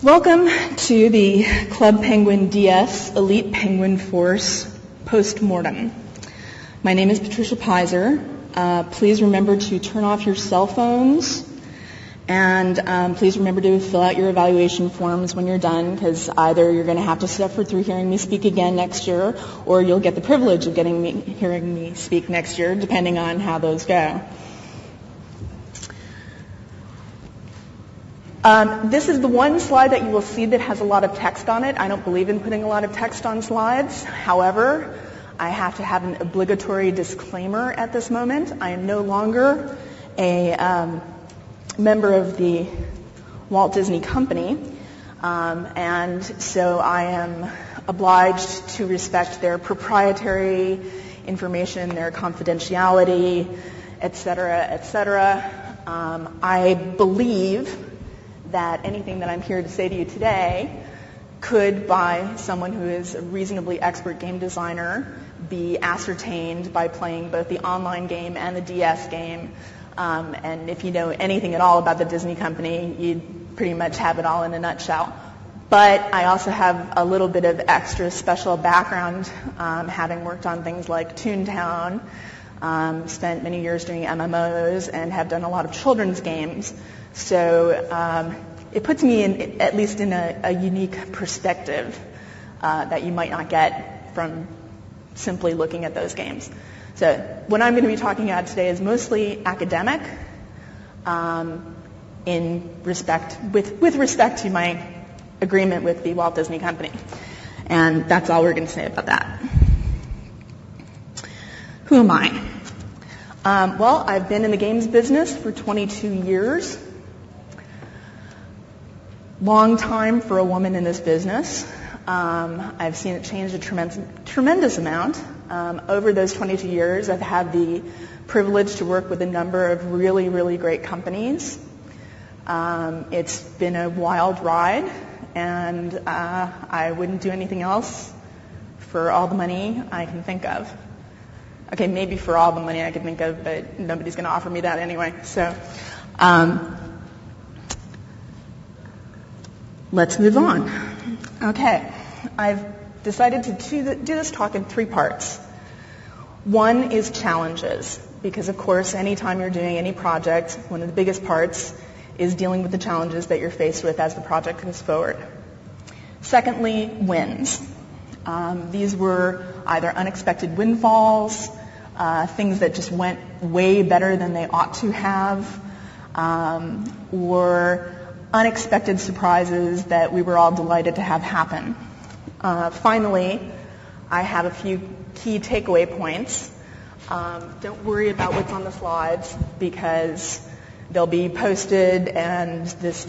Welcome to the Club Penguin DS Elite Penguin Force Postmortem. My name is Patricia Pizer. Please remember to turn off your cell phones, and please remember to fill out your evaluation forms when you're done, because either you're going to have to suffer through hearing me speak again next year, or you'll get the privilege of hearing me speak next year, depending on how those go. This is the one slide that you will see that has a lot of text on it. I don't believe in putting a lot of text on slides. However, I have to have an obligatory disclaimer at this moment. I am no longer a member of the Walt Disney Company, and so I am obliged to respect their proprietary information, their confidentiality, et cetera, et cetera. I believe that anything that I'm here to say to you today could, by someone who is a reasonably expert game designer, be ascertained by playing both the online game and the DS game. And if you know anything at all about the Disney Company, you'd pretty much have it all in a nutshell. But I also have a little bit of extra special background, having worked on things like Toontown, spent many years doing MMOs, and have done a lot of children's games. So it puts me in, at least in a unique perspective that you might not get from simply looking at those games. So what I'm going to be talking about today is mostly academic, with respect to my agreement with the Walt Disney Company. And that's all we're going to say about that. Who am I? Well, I've been in the games business for 22 years. Long time for a woman in this business. I've seen it change a tremendous amount. Over those 22 years, I've had the privilege to work with a number of really, really great companies. It's been a wild ride, and I wouldn't do anything else for all the money I can think of. Okay, maybe for all the money I can think of, but nobody's going to offer me that anyway. So let's move on. Okay, I've decided to do this talk in 3 parts. One is challenges, because of course anytime you're doing any project, one of the biggest parts is dealing with the challenges that you're faced with as the project goes forward. Secondly, wins. These were either unexpected windfalls, things that just went way better than they ought to have, or unexpected surprises that we were all delighted to have happen. Finally, I have a few key takeaway points. Don't worry about what's on the slides, because they'll be posted, and this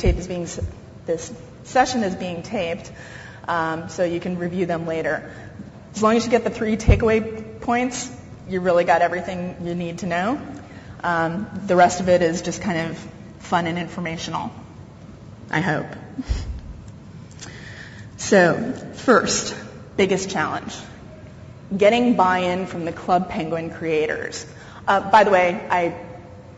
session is being taped, so you can review them later. As long as you get the 3 takeaway points, you really got everything you need to know. The rest of it is just kind of fun and informational, I hope. So, first, biggest challenge, getting buy-in from the Club Penguin creators. By the way, I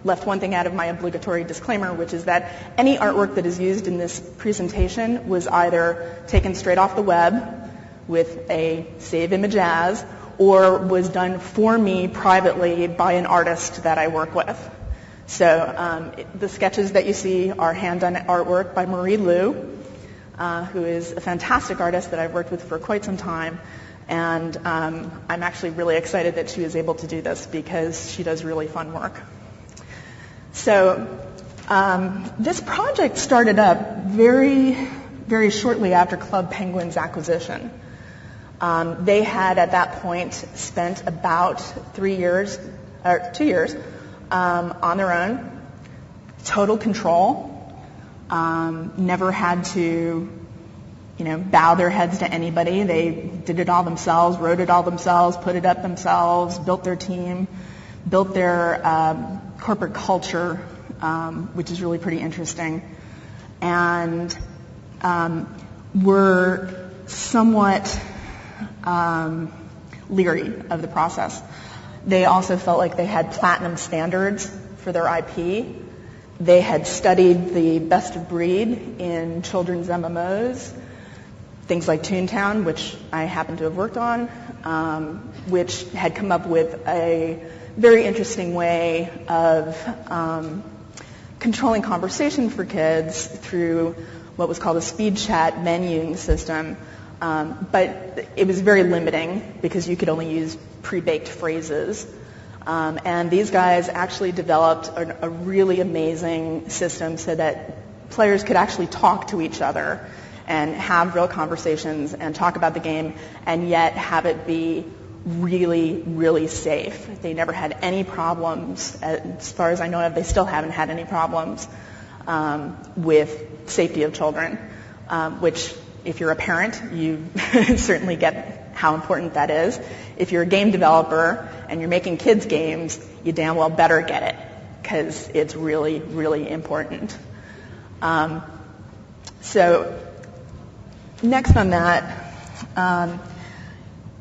left one thing out of my obligatory disclaimer, which is that any artwork that is used in this presentation was either taken straight off the web with a save image as, or was done for me privately by an artist that I work with. So the sketches that you see are hand-done artwork by Marie Lu, who is a fantastic artist that I've worked with for quite some time. And I'm actually really excited that she was able to do this, because she does really fun work. So this project started up very, very shortly after Club Penguin's acquisition. They had, at that point, spent about 2 years on their own, total control, never had to, bow their heads to anybody. They did it all themselves, wrote it all themselves, put it up themselves, built their team, built their corporate culture, which is really pretty interesting, and were somewhat leery of the process. They also felt like they had platinum standards for their IP, They had studied the best of breed in children's MMOs, things like Toontown, which I happen to have worked on, which had come up with a very interesting way of controlling conversation for kids through what was called a speed chat menuing system. But it was very limiting because you could only use pre-baked phrases. And these guys actually developed a really amazing system so that players could actually talk to each other and have real conversations and talk about the game and yet have it be really, really safe. They never had any problems. As far as I know of, they still haven't had any problems with safety of children, which if you're a parent, you certainly get how important that is. If you're a game developer and you're making kids' games, you damn well better get it because it's really, really important. So next on that,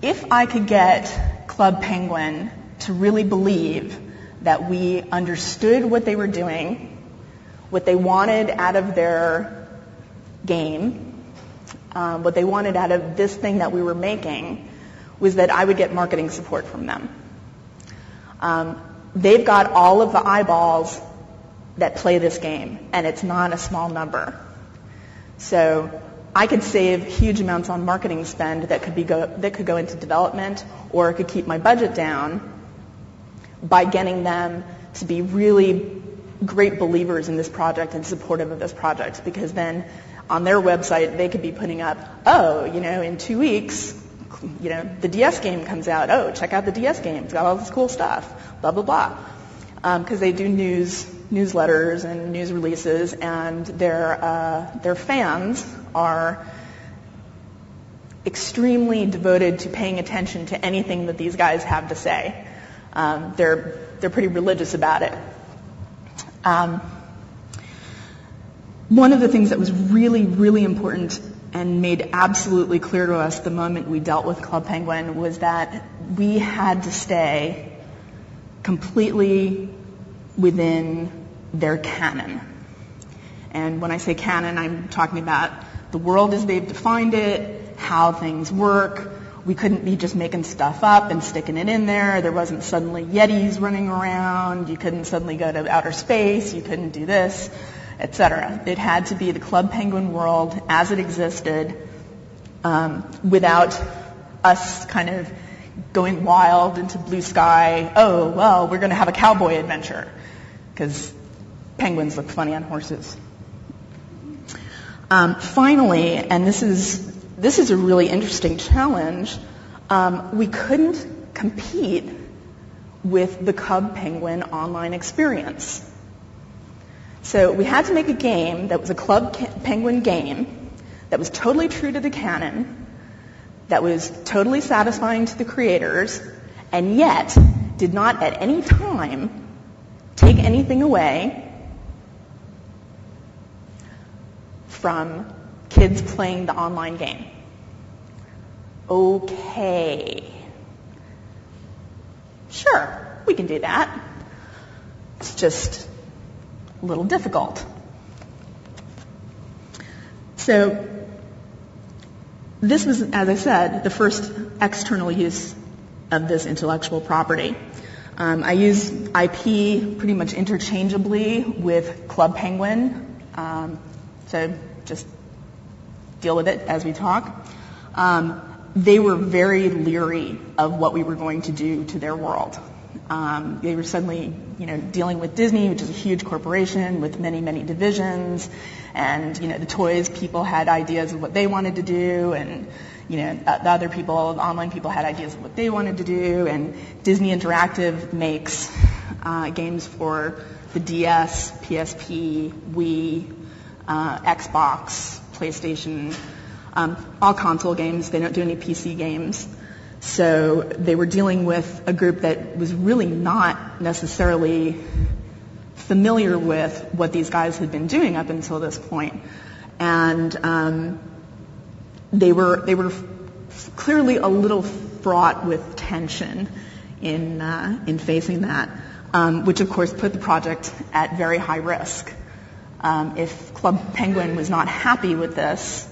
if I could get Club Penguin to really believe that we understood what they were doing, what they wanted out of their game, what they wanted out of this thing that we were making, was that I would get marketing support from them. They've got all of the eyeballs that play this game, and it's not a small number. So I could save huge amounts on marketing spend that could go into development, or it could keep my budget down by getting them to be really great believers in this project and supportive of this project, because then on their website they could be putting up, in 2 weeks, the DS game comes out. Oh, check out the DS game. It's got all this cool stuff. Blah, blah, blah. Because they do newsletters and news releases, and their fans are extremely devoted to paying attention to anything that these guys have to say. They're pretty religious about it. One of the things that was really, really important and made absolutely clear to us the moment we dealt with Club Penguin was that we had to stay completely within their canon. And when I say canon, I'm talking about the world as they've defined it, how things work. We couldn't be just making stuff up and sticking it in there. There wasn't suddenly Yetis running around. You couldn't suddenly go to outer space. You couldn't do this, etc. It had to be the Club Penguin world as it existed, without us kind of going wild into blue sky. Oh, well, we're going to have a cowboy adventure because penguins look funny on horses. Finally, and this is a really interesting challenge, we couldn't compete with the Club Penguin online experience. So we had to make a game that was a Club Penguin game that was totally true to the canon, that was totally satisfying to the creators, and yet did not at any time take anything away from kids playing the online game. Okay. Sure, we can do that. It's just a little difficult. So this was, as I said, the first external use of this intellectual property. I use IP pretty much interchangeably with Club Penguin, so just deal with it as we talk. They were very leery of what we were going to do to their world. They were suddenly, dealing with Disney, which is a huge corporation with many, many divisions, and, the toys people had ideas of what they wanted to do, and, the other people, the online people had ideas of what they wanted to do, and Disney Interactive makes games for the DS, PSP, Wii, Xbox, PlayStation, all console games. They don't do any PC games. So they were dealing with a group that was really not necessarily familiar with what these guys had been doing up until this point. And they were clearly a little fraught with tension in facing that. which of course put the project at very high risk. If Club Penguin was not happy with this,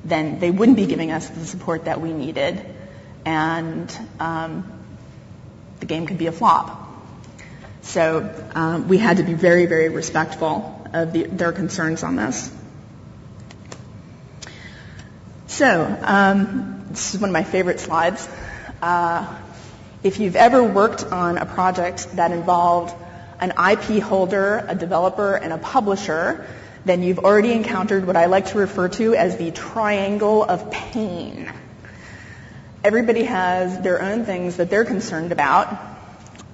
then they wouldn't be giving us the support that we needed, and the game could be a flop. So we had to be very, very respectful of their concerns on this. So this is one of my favorite slides. If you've ever worked on a project that involved an IP holder, a developer, and a publisher, then you've already encountered what I like to refer to as the triangle of pain. Everybody has their own things that they're concerned about.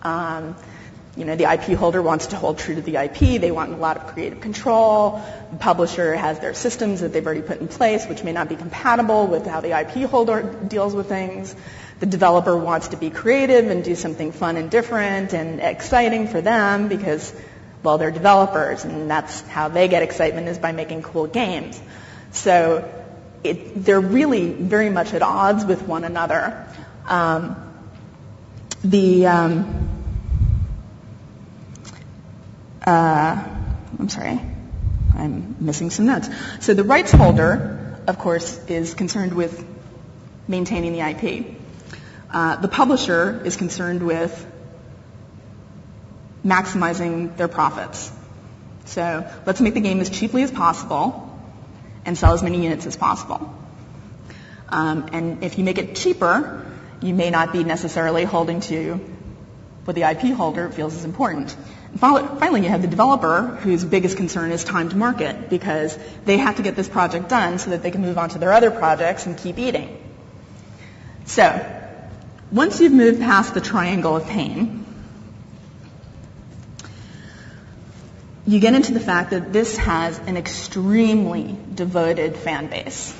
The IP holder wants to hold true to the IP. They want a lot of creative control. The publisher has their systems that they've already put in place, which may not be compatible with how the IP holder deals with things. The developer wants to be creative and do something fun and different and exciting for them because, well, they're developers, and that's how they get excitement, is by making cool games. So they're really very much at odds with one another. I'm sorry, I'm missing some notes. So the rights holder, of course, is concerned with maintaining the IP. The publisher is concerned with maximizing their profits. So let's make the game as cheaply as possible and sell as many units as possible. And if you make it cheaper, you may not be necessarily holding to what the IP holder feels is important. And finally, you have the developer, whose biggest concern is time to market, because they have to get this project done so that they can move on to their other projects and keep eating. So once you've moved past the triangle of pain, you get into the fact that this has an extremely devoted fan base.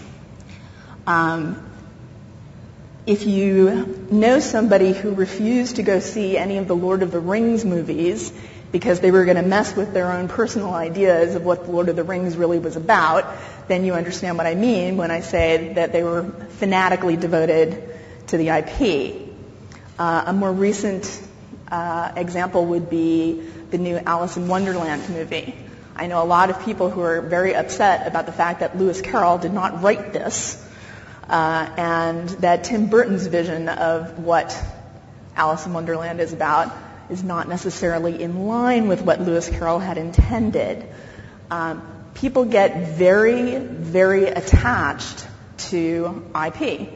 If you know somebody who refused to go see any of the Lord of the Rings movies because they were going to mess with their own personal ideas of what the Lord of the Rings really was about, then you understand what I mean when I say that they were fanatically devoted to the IP. A more recent example would be the new Alice in Wonderland movie. I know a lot of people who are very upset about the fact that Lewis Carroll did not write this, and that Tim Burton's vision of what Alice in Wonderland is about is not necessarily in line with what Lewis Carroll had intended. People get very, very attached to IP.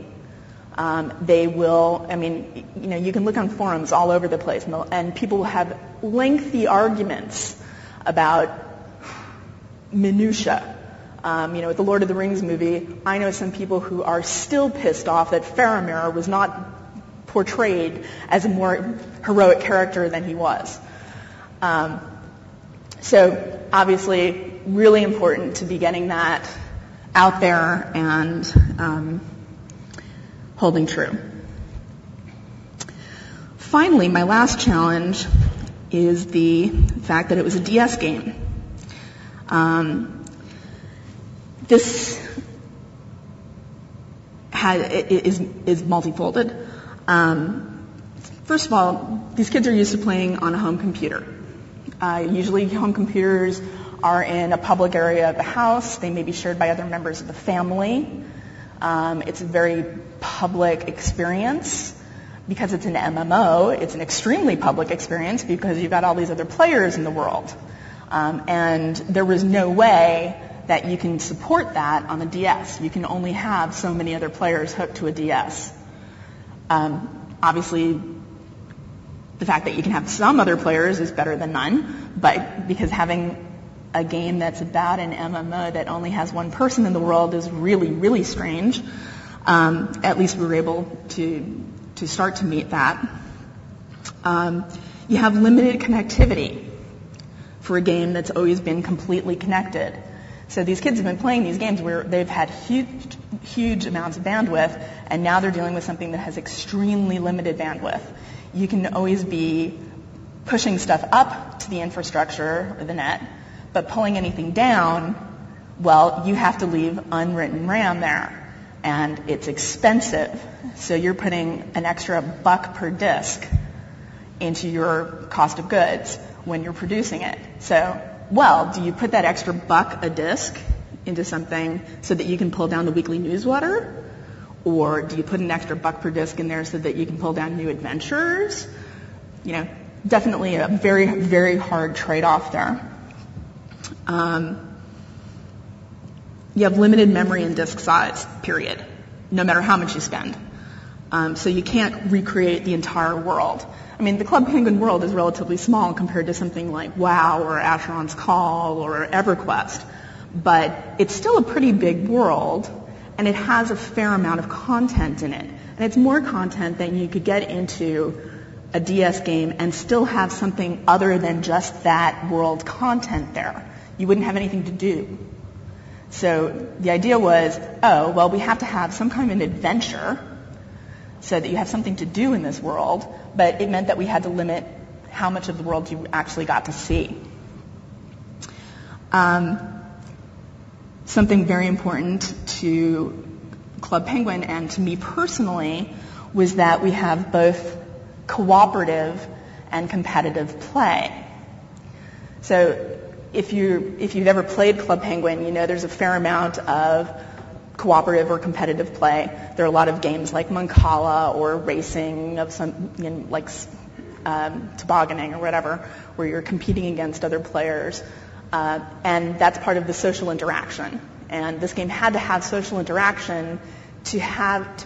They will, you can look on forums all over the place, and people will have lengthy arguments about minutia. With the Lord of the Rings movie, I know some people who are still pissed off that Faramir was not portrayed as a more heroic character than he was. So obviously, really important to be getting that out there and holding true. Finally, my last challenge is the fact that it was a DS game. This is multifolded. First of all, these kids are used to playing on a home computer. Usually home computers are in a public area of the house. They may be shared by other members of the family. It's a very public experience. Because it's an MMO, it's an extremely public experience because you've got all these other players in the world. And there was no way that you can support that on the DS. You can only have so many other players hooked to a DS. Obviously, the fact that you can have some other players is better than none, but because having a game that's about an MMO that only has one person in the world is really, really strange. At least we were able to start to meet that. You have limited connectivity for a game that's always been completely connected. So these kids have been playing these games where they've had huge amounts of bandwidth, and now they're dealing with something that has extremely limited bandwidth. You can always be pushing stuff up to the infrastructure or the net, but pulling anything down, well, you have to leave unwritten RAM there, and it's expensive. So you're putting an extra $1 per disk into your cost of goods when you're producing it. So, well, do you put that extra $1 a disc into something so that you can pull down the weekly newsletter? Or do you put an extra $1 per disc in there so that you can pull down new adventures? You know, definitely a very, very hard trade-off there. You have limited memory and disk size, period, no matter how much you spend. So you can't recreate the entire world. I mean, the Club Penguin world is relatively small compared to something like WoW or Asheron's Call or EverQuest, but it's still a pretty big world, and it has a fair amount of content in it. And it's more content than you could get into a DS game and still have something other than just that world content there. You wouldn't have anything to do. So the idea was, oh, well, we have to have some kind of an adventure so that you have something to do in this world, but it meant that we had to limit how much of the world you actually got to see. Something very important to Club Penguin and to me personally was that we have both cooperative and competitive play. So if you've ever played Club Penguin, you know there's a fair amount of cooperative or competitive play. There are a lot of games like Mancala or racing of some, you know, like tobogganing or whatever, where you're competing against other players. And that's part of the social interaction. And this game had to have social interaction to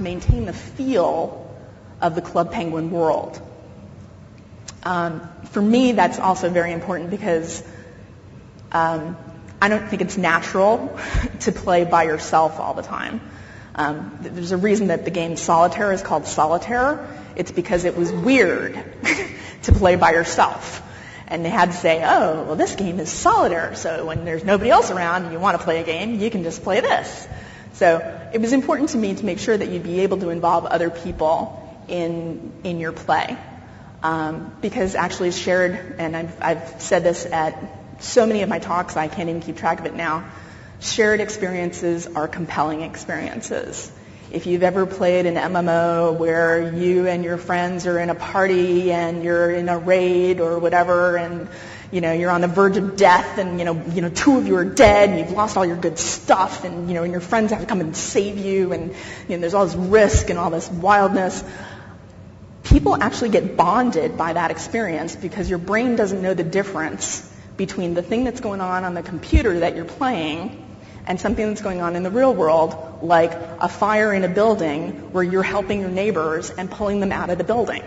maintain the feel of the Club Penguin world. For me, that's also very important because I don't think it's natural to play by yourself all the time. There's a reason that the game Solitaire is called Solitaire. It's because it was weird to play by yourself. And they had to say, oh, well, this game is solitaire, so when there's nobody else around and you want to play a game, you can just play this. So it was important to me to make sure that you'd be able to involve other people in your play. Because actually shared, and I've said this at so many of my talks, I can't even keep track of it now, shared experiences are compelling experiences. If you've ever played an MMO where you and your friends are in a party and you're in a raid or whatever, and you're on the verge of death, and two of you are dead, and you've lost all your good stuff, and and your friends have to come and save you, and there's all this risk and all this wildness. People actually get bonded by that experience because your brain doesn't know the difference between the thing that's going on the computer that you're playing and something that's going on in the real world, like a fire in a building where you're helping your neighbors and pulling them out of the building.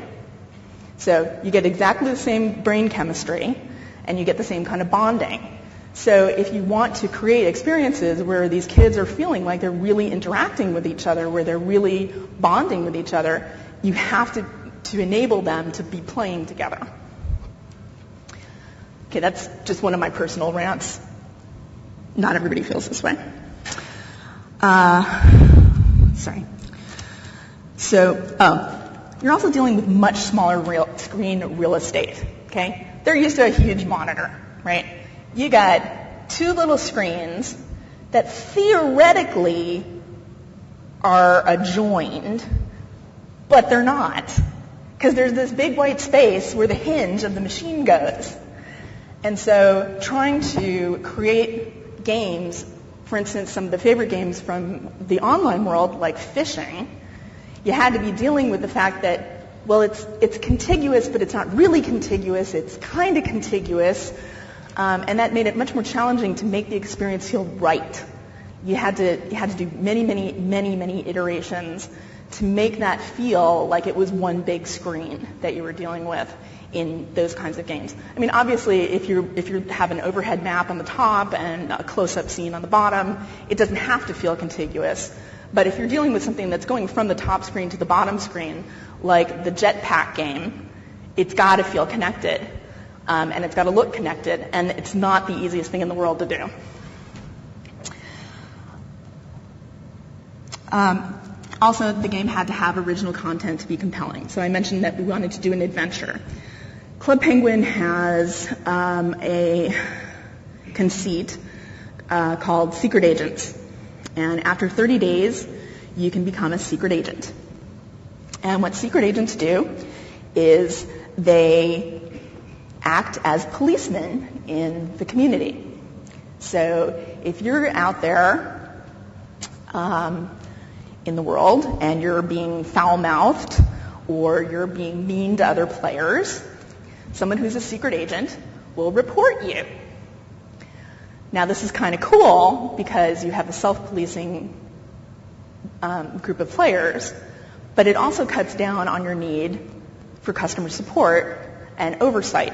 So you get exactly the same brain chemistry, and you get the same kind of bonding. So if you want to create experiences where these kids are feeling like they're really interacting with each other, where they're really bonding with each other, you have to enable them to be playing together. Okay, that's just one of my personal rants. Not everybody feels this way. Sorry. So, you're also dealing with much smaller screen real estate, okay? They're used to a huge monitor, right? You got two little screens that theoretically are adjoined, but they're not, because there's this big white space where the hinge of the machine goes. And so trying to create games, for instance, some of the favorite games from the online world, like fishing, you had to be dealing with the fact that, well, it's contiguous, but it's not really contiguous. It's kind of contiguous. And that made it much more challenging to make the experience feel right. You had to do many iterations to make that feel like it was one big screen that you were dealing with in those kinds of games. I mean, obviously, if you have an overhead map on the top and a close-up scene on the bottom, it doesn't have to feel contiguous. But if you're dealing with something that's going from the top screen to the bottom screen, like the jetpack game, it's got to feel connected, and it's got to look connected, and it's not the easiest thing in the world to do. Also, the game had to have original content to be compelling. So I mentioned that we wanted to do an adventure. Club Penguin has a conceit called secret agents. And after 30 days, you can become a secret agent. And what secret agents do is they act as policemen in the community. So if you're out there in the world and you're being foul-mouthed or you're being mean to other players, someone who's a secret agent will report you. Now, this is kind of cool because you have a self-policing group of players, but it also cuts down on your need for customer support and oversight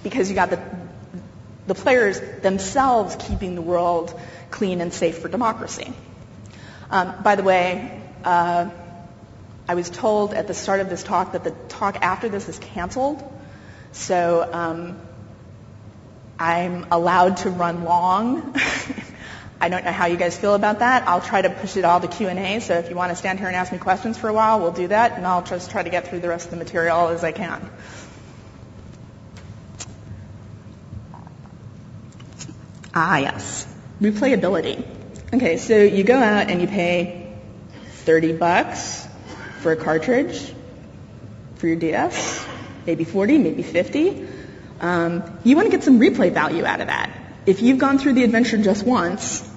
because you got the players themselves keeping the world clean and safe for democracy. By the way, I was told at the start of this talk that the talk after this is canceled, so I'm allowed to run long. I don't know how you guys feel about that. I'll try to push it all to Q&A, so if you want to stand here and ask me questions for a while, we'll do that, and I'll just try to get through the rest of the material as I can. Yes. Replayability. Okay, so you go out and you pay $30 for a cartridge for your DS, maybe 40, maybe 50. You want to get some replay value out of that. If you've gone through the adventure just once,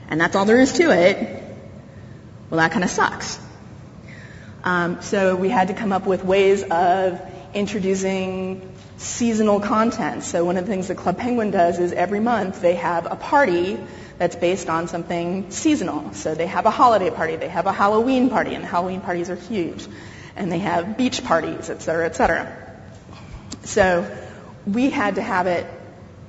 and that's all there is to it, well, that kind of sucks. So we had to come up with ways of introducing seasonal content. So one of the things that Club Penguin does is every month they have a party that's based on something seasonal. So they have a holiday party, they have a Halloween party, and the Halloween parties are huge. And they have beach parties, et cetera, et cetera. So we had to have it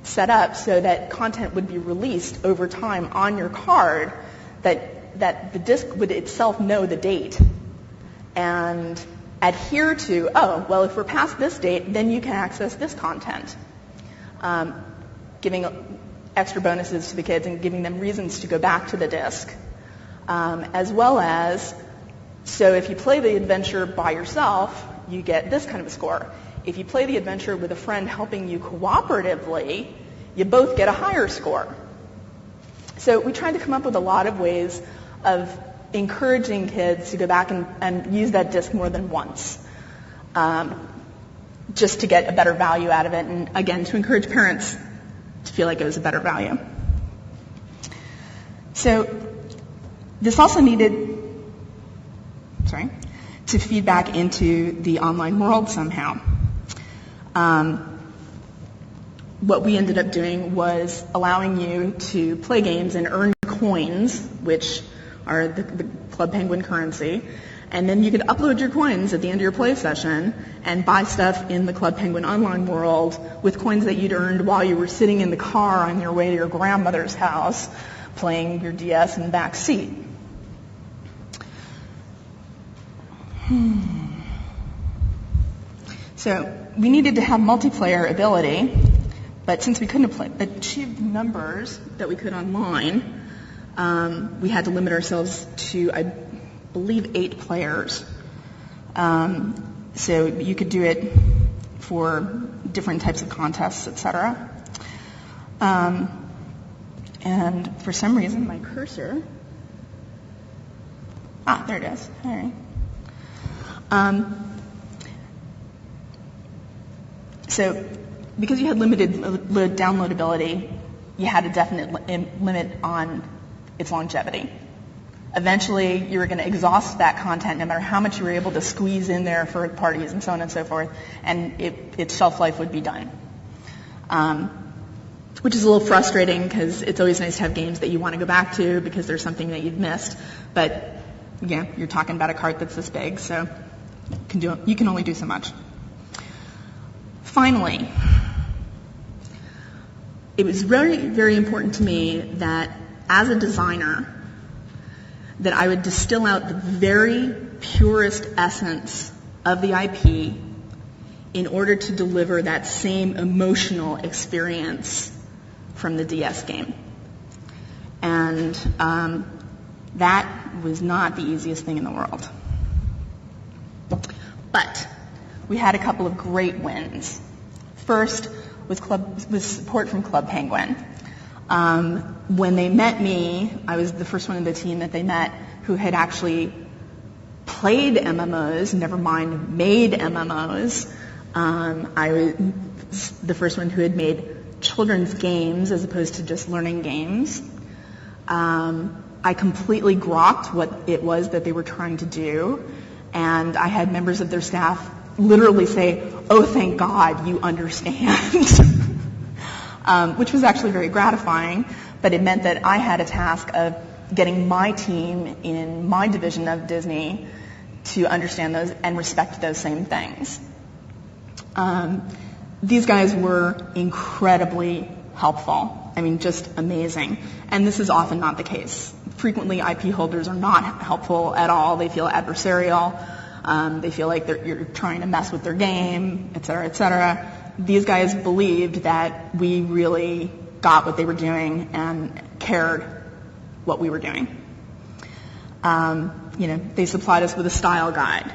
set up so that content would be released over time on your card, that the disk would itself know the date and adhere to, oh, well, if we're past this date, then you can access this content, giving extra bonuses to the kids and giving them reasons to go back to the disk, as well as, so if you play the adventure by yourself, you get this kind of a score. If you play the adventure with a friend helping you cooperatively, you both get a higher score. So we tried to come up with a lot of ways of encouraging kids to go back and use that disc more than once, just to get a better value out of it, and again, to encourage parents to feel like it was a better value. So this also needed, to feed back into the online world somehow. What we ended up doing was allowing you to play games and earn coins, which are the Club Penguin currency, and then you could upload your coins at the end of your play session and buy stuff in the Club Penguin online world with coins that you'd earned while you were sitting in the car on your way to your grandmother's house playing your DS in the back seat. So we needed to have multiplayer ability, but since we couldn't achieve the numbers that we could online, we had to limit ourselves to, I believe, 8 players. So you could do it for different types of contests, etc. And for some reason, my cursor... there it is. All right. So because you had limited downloadability, you had a definite limit on its longevity. Eventually, you were going to exhaust that content no matter how much you were able to squeeze in there for parties and so on and so forth, and its shelf life would be done. Which is a little frustrating because it's always nice to have games that you want to go back to because there's something that you've missed. But, yeah, you're talking about a cart that's this big, so you can only do so much. Finally, it was very, very important to me that as a designer, that I would distill out the very purest essence of the IP in order to deliver that same emotional experience from the DS game. And that was not the easiest thing in the world. But we had a couple of great wins. First was support from Club Penguin. When they met me, I was the first one in the team that they met who had actually played MMOs, never mind made MMOs. I was the first one who had made children's games as opposed to just learning games. I completely grokked what it was that they were trying to do, and I had members of their staff literally say, "Oh, thank God, you understand," which was actually very gratifying, but it meant that I had a task of getting my team in my division of Disney to understand those and respect those same things. These guys were incredibly helpful. I mean, just amazing. And this is often not the case. Frequently, IP holders are not helpful at all. They feel adversarial. They feel like you're trying to mess with their game, et cetera, et cetera. These guys believed that we really got what they were doing and cared what we were doing. They supplied us with a style guide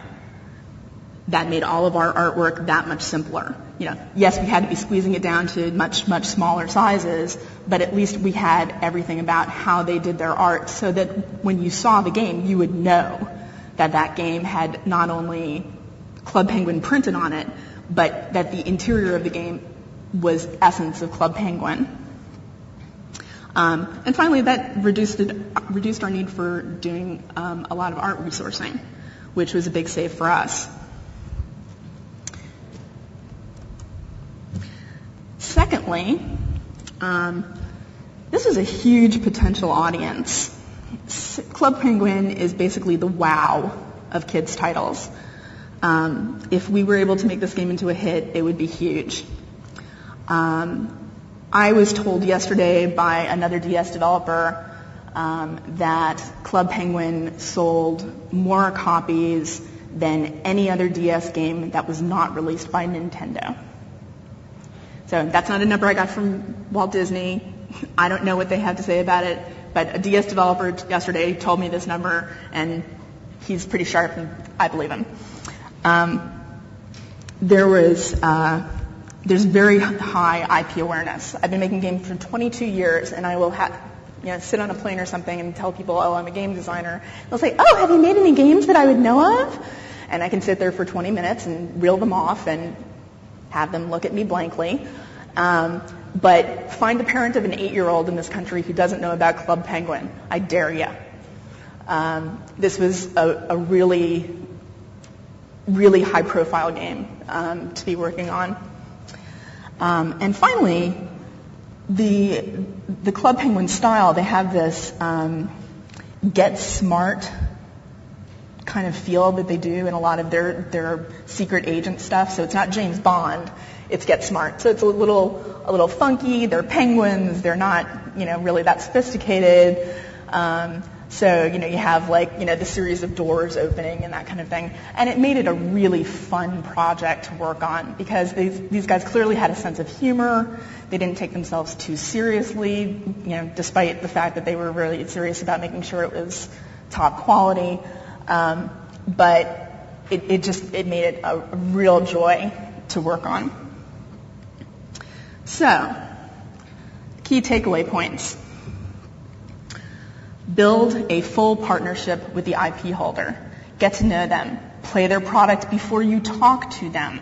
that made all of our artwork that much simpler. Yes, we had to be squeezing it down to much, much smaller sizes, but at least we had everything about how they did their art so that when you saw the game, you would know that that game had not only Club Penguin printed on it, but that the interior of the game was essence of Club Penguin. And finally, that reduced our need for doing a lot of art resourcing, which was a big save for us. Secondly, this is a huge potential audience. Club Penguin is basically the WoW of kids' titles. If we were able to make this game into a hit, it would be huge. I was told yesterday by another DS developer that Club Penguin sold more copies than any other DS game that was not released by Nintendo. So that's not a number I got from Walt Disney. I don't know what they have to say about it, but a DS developer yesterday told me this number, and he's pretty sharp, and I believe him. There's very high IP awareness. I've been making games for 22 years, and I will sit on a plane or something and tell people, "Oh, I'm a game designer." They'll say, "Oh, have you made any games that I would know of?" And I can sit there for 20 minutes and reel them off and have them look at me blankly. But find the parent of an 8-year-old in this country who doesn't know about Club Penguin. I dare you. This was a really, really high-profile game to be working on. And finally, the Club Penguin style, they have this get smart kind of feel that they do in a lot of their secret agent stuff. So it's not James Bond, it's Get Smart. So it's a little funky. They're penguins. They're not, really that sophisticated. So, you have the series of doors opening and that kind of thing. And it made it a really fun project to work on because these guys clearly had a sense of humor. They didn't take themselves too seriously, despite the fact that they were really serious about making sure it was top quality. But it made it a real joy to work on. So, key takeaway points. Build a full partnership with the IP holder. Get to know them. Play their product before you talk to them.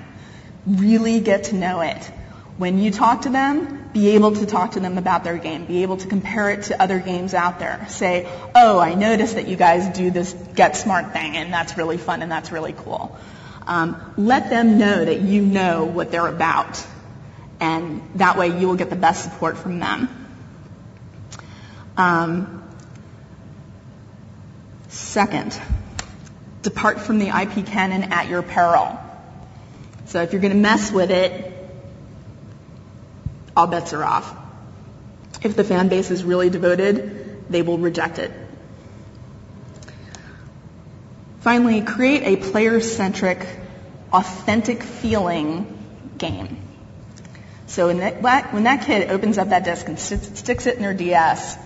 Really get to know it. When you talk to them, be able to talk to them about their game. Be able to compare it to other games out there. Say, "Oh, I noticed that you guys do this Get Smart thing, and that's really fun and that's really cool." Let them know that you know what they're about. And that way you will get the best support from them. Second, depart from the IP canon at your peril. So if you're going to mess with it, all bets are off. If the fan base is really devoted, they will reject it. Finally, create a player-centric, authentic feeling game. So when that kid opens up that disc and sticks it in their DS,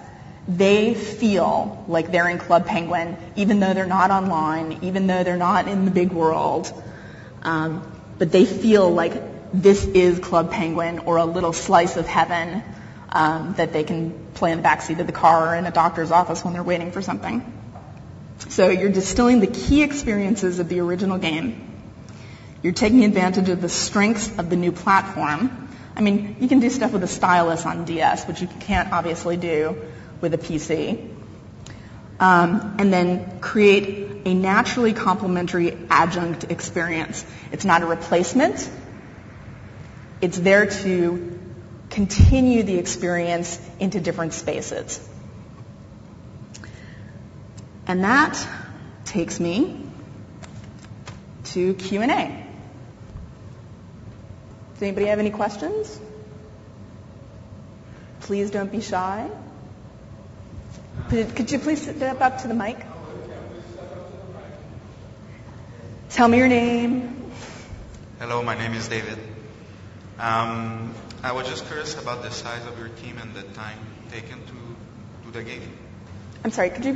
they feel like they're in Club Penguin, even though they're not online, even though they're not in the big world. But they feel like this is Club Penguin or a little slice of heaven that they can play in the backseat of the car or in a doctor's office when they're waiting for something. So you're distilling the key experiences of the original game. You're taking advantage of the strengths of the new platform. I mean, you can do stuff with a stylus on DS, which you can't obviously do with a PC. And then create a naturally complementary adjunct experience. It's not a replacement. It's there to continue the experience into different spaces. And that takes me to Q&A. Does anybody have any questions? Please don't be shy. Could you please step up to the mic? Tell me your name. Hello, my name is David. I was just curious about the size of your team and the time taken to do the game. I'm sorry, could you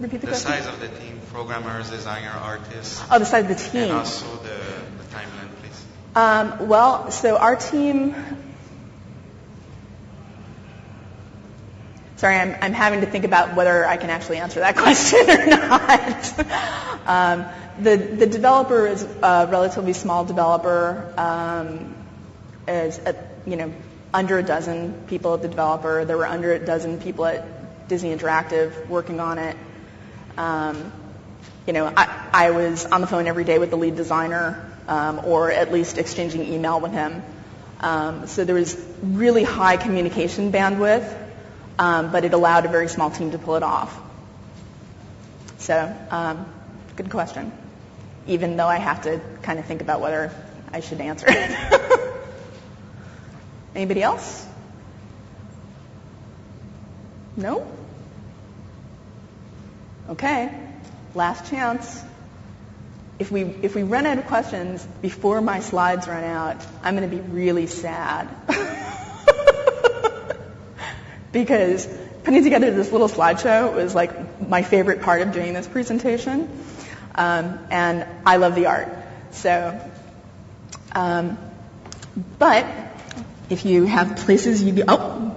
repeat the question? The size of the team, programmers, designer, artists. Oh, the size of the team. And also the timeline, please. Well, so our team... Sorry, I'm having to think about whether I can actually answer that question or not. The developer is a relatively small developer. Is under a dozen people at the developer. There were under a dozen people at Disney Interactive working on it. I was on the phone every day with the lead designer, or at least exchanging email with him. So there was really high communication bandwidth. But it allowed a very small team to pull it off. So, good question. Even though I have to kind of think about whether I should answer it. Anybody else? No? Okay. Last chance. If we run out of questions before my slides run out, I'm going to be really sad. Because putting together this little slideshow was like my favorite part of doing this presentation. And I love the art. So, but if you have places you go,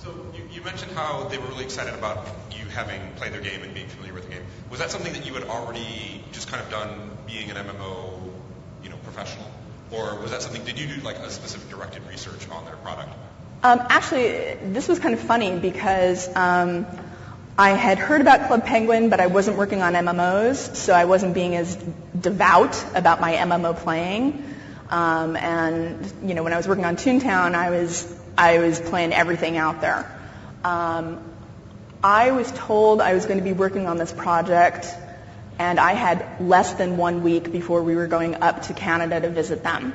So you mentioned how they were really excited about you having played their game and being familiar with the game. Was that something that you had already just kind of done being an MMO, professional? Or was that something, did you do like a specific directed research on their product? Actually, this was kind of funny because I had heard about Club Penguin, but I wasn't working on MMOs, so I wasn't being as devout about my MMO playing. And when I was working on Toontown, I was playing everything out there. I was told I was going to be working on this project, and I had less than 1 week before we were going up to Canada to visit them.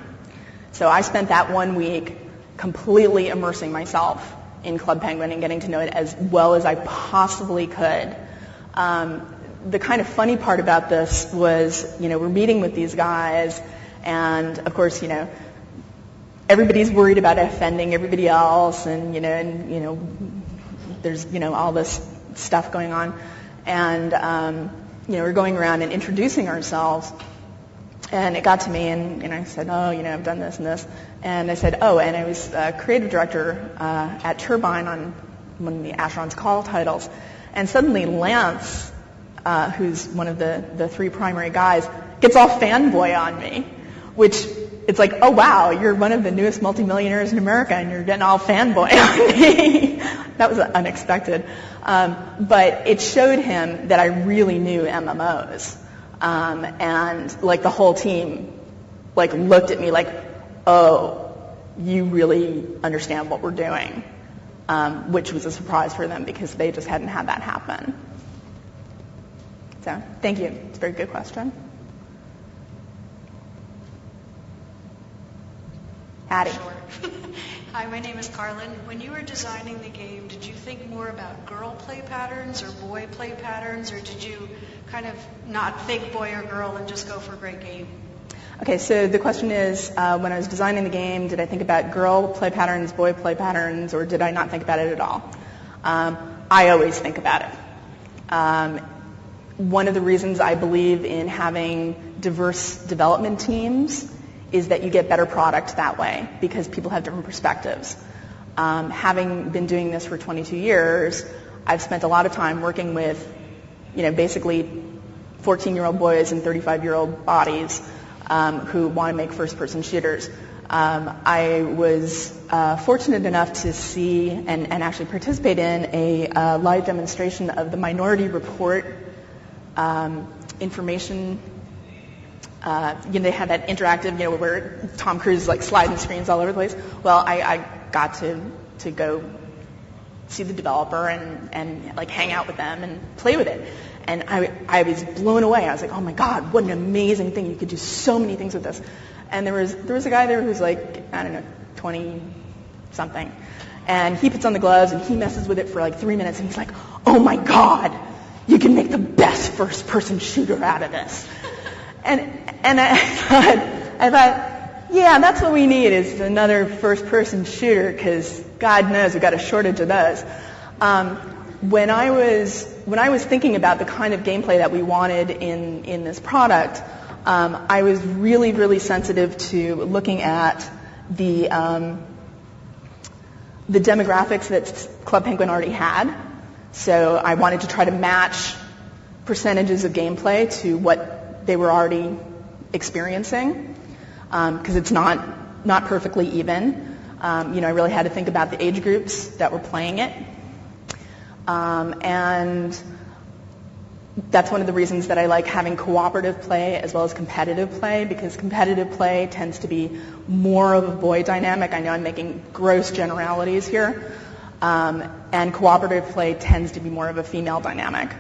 So I spent that 1 week completely immersing myself in Club Penguin and getting to know it as well as I possibly could. The kind of funny part about this was, we're meeting with these guys, and of course, everybody's worried about offending everybody else, and there's all this stuff going on, and we're going around and introducing ourselves. And it got to me, and I said, I've done this and this. And I said, and I was creative director at Turbine on one of the Asheron's Call titles. And suddenly Lance, who's one of the three primary guys, gets all fanboy on me, which it's like, oh, wow, you're one of the newest multimillionaires in America, and you're getting all fanboy on me. That was unexpected. But it showed him that I really knew MMOs. And the whole team looked at me like, oh, you really understand what we're doing, which was a surprise for them because they just hadn't had that happen. So thank you. It's a very good question. Addie. Sure. Hi, my name is Carlin. When you were designing the game, did you think more about girl play patterns or boy play patterns, or did you kind of not think boy or girl and just go for a great game? Okay, so the question is, when I was designing the game, did I think about girl play patterns, boy play patterns, or did I not think about it at all? I always think about it. One of the reasons I believe in having diverse development teams is that you get better product that way because people have different perspectives. Having been doing this for 22 years, I've spent a lot of time working with basically 14-year-old boys and 35-year-old bodies who want to make first-person shooters. I was fortunate enough to see and actually participate in a live demonstration of the Minority Report information. They had that interactive, where Tom Cruise is like sliding screens all over the place. Well, I got to go see the developer and like hang out with them and play with it. And I was blown away. I was like, oh my God, what an amazing thing. You could do so many things with this. And there was a guy there who's like, I don't know, 20-something. And he puts on the gloves and he messes with it for like 3 minutes and he's like, oh my God, you can make the best first-person shooter out of this. And I thought, yeah, that's what we need is another first-person shooter because God knows we've got a shortage of those. When I was thinking about the kind of gameplay that we wanted in this product, I was really, really sensitive to looking at the demographics that Club Penguin already had. So I wanted to try to match percentages of gameplay to what they were already experiencing, because it's not perfectly even. I really had to think about the age groups that were playing it. And that's one of the reasons that I like having cooperative play as well as competitive play, because competitive play tends to be more of a boy dynamic. I know I'm making gross generalities here. And cooperative play tends to be more of a female dynamic.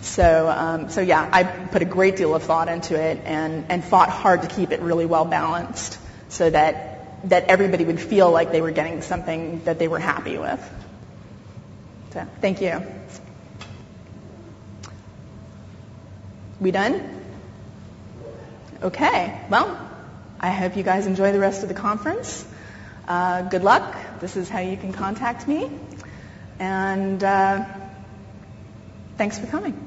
So yeah, I put a great deal of thought into it and fought hard to keep it really well balanced so that everybody would feel like they were getting something that they were happy with. So, thank you. We done? Okay. Well, I hope you guys enjoy the rest of the conference. Good luck. This is how you can contact me. And thanks for coming.